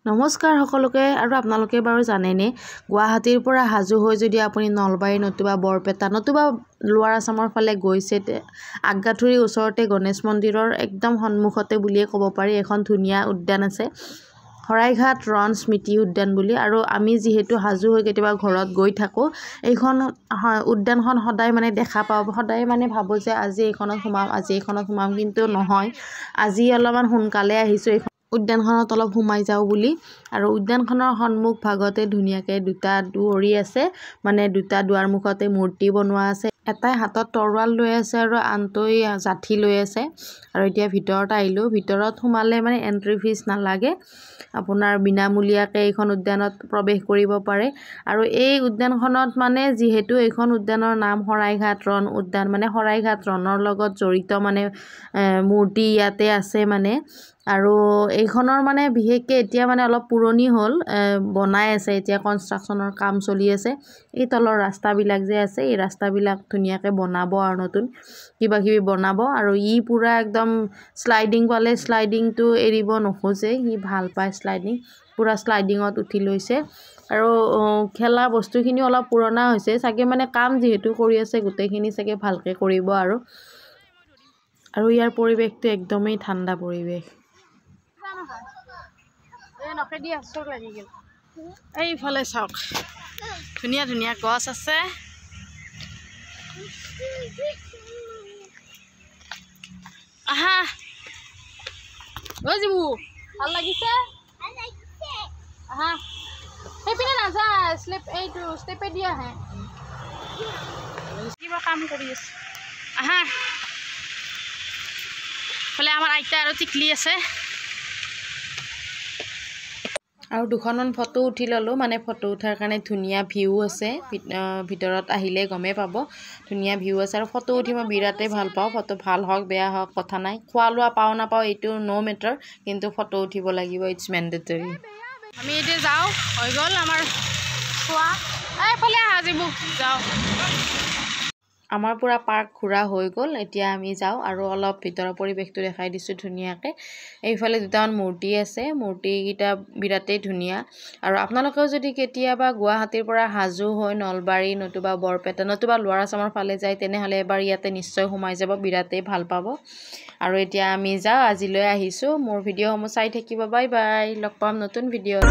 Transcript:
নমস্কাৰ সকলোকে আৰু আপোনালোকে বাৰু জানেনে গুৱাহাটীৰ পৰা হাজু হৈ যদি আপুনি নলবাৰী নতুবা বৰপেটা নতুবা লোৱাৰ আসামৰ ফালে গৈছে আগাথুৰিৰ ওচৰতে গণেশ মন্দিৰৰ একদম সন্মুখতে বুলিয়ে ক'ব পাৰি এখন ধুনীয়া উদ্যান আছে শৰাইঘাট ৰণ স্মৃতি উদ্যান বুলি আৰু আমি যিহেতু হাজু হৈ কেতিয়াবা ঘৰত গৈ থাকো এইখন উদ্যানখন সদায় মানে দেখা পাওঁ সদায় মানে ভাবো যে আজি এইখনত সোমাম কিন্তু নহয় আজি অলপমান সোনকালে আহিছো উদ্যানখনত অলপ সোমাই যাওঁ বুলি আৰু উদ্যানখনৰ সন্মুখ ভাগতে ধুনীয়াকৈ দুটা দুৱৰী আছে মানে দুটা দুৱাৰ মুখতে মূৰ্তি বনোৱা আছে এটাই হাতত তৰোৱাল লৈ আছে আৰু আনটোই জাঠি লৈ আছে আৰু এতিয়া ভিতৰত আহিলো ভিতৰত সোমালে মানে এন্ট্ৰি ফিজ নালাগে আপোনাৰ বিনামূলীয়াকৈ এইখন উদ্যানত প্ৰৱেশ কৰিব পাৰে আৰু এই উদ্যানখনত মানে যিহেতু এইখন উদ্যানৰ নাম শৰাইঘাট ৰণ উদ্যান মানে শৰাইঘাট ৰণৰ লগত জড়িত মানে মূৰ্তি ইয়াতে আছে মানে আৰু এইখনৰ মানে বিশেষকৈ এতিয়া মানে অলপ পুৰণি হ'ল বনাই আছে এতিয়া কনষ্ট্ৰাকশ্যনৰ কাম চলি আছে এই তলৰ ৰাস্তাবিলাক যে আছে এই ৰাস্তাবিলাক ধুনীয়াকৈ বনাব আৰু নতুন কিবাকিবি বনাব আৰু ই পুৰা একদম শ্লাইডিং পালে শ্লাইডিংটো এৰিব নোখোজে সি ভাল পায় শ্লাইডিং পুৰা শ্লাইডিঙত উঠি লৈছে আৰু খেলা বস্তুখিনি অলপ পুৰণা হৈছে চাগে মানে কাম যিহেতু কৰি আছে গোটেইখিনি চাগে ভালকৈ কৰিব আৰু ইয়াৰ পৰিৱেশটো একদমেই ঠাণ্ডা পৰিৱেশ এইফালে চাওক ধুনীয়া ধুনীয়া গছ আছে আহা জিবু ভাল লাগিছে আহা সেইপিনে নাযা এইটো ষ্টেপে দিয়া হে কিবা কাম কৰি আছে আহা ফালে আমাৰ আইতা আৰু টিকলি আছে আৰু দুখনমান ফটো উঠি ল'লোঁ মানে ফটো উঠাৰ কাৰণে ধুনীয়া ভিউ আছে ভিতৰত আহিলে গমেই পাব ধুনীয়া ভিউ আছে আৰু ফটো উঠি মই বিৰাটেই ভাল পাওঁ ফটো ভাল হওক বেয়া হওক কথা নাই খোৱা লোৱা পাওঁ নাপাওঁ এইটো ন' মেটাৰ কিন্তু ফটো উঠিব লাগিব ইটছ মেণ্ডেটৰী আমি এতিয়া যাওঁ হৈ গ'ল আমাৰ খোৱা এইফালে আহা যিবোৰ যাওঁ আমাৰ পুৰা পাৰ্ক ঘূৰা হৈ গ'ল এতিয়া আমি যাওঁ আৰু অলপ ভিতৰৰ পৰিৱেশটো দেখাই দিছোঁ ধুনীয়াকৈ এইফালে দুটামান মূৰ্তি আছে মূৰ্তিকেইটা বিৰাটেই ধুনীয়া আৰু আপোনালোকেও যদি কেতিয়াবা গুৱাহাটীৰ পৰা হাজু হৈ নলবাৰী নতুবা বৰপেটা নতুবা লোৱাৰ আসামৰ ফালে যায় তেনেহ'লে এবাৰ ইয়াতে নিশ্চয় সোমাই যাব বিৰাটেই ভাল পাব আৰু এতিয়া আমি যাওঁ আজিলৈ আহিছোঁ মোৰ ভিডিঅ'সমূহ চাই থাকিব বাই বাই লগ পাম নতুন ভিডিঅ'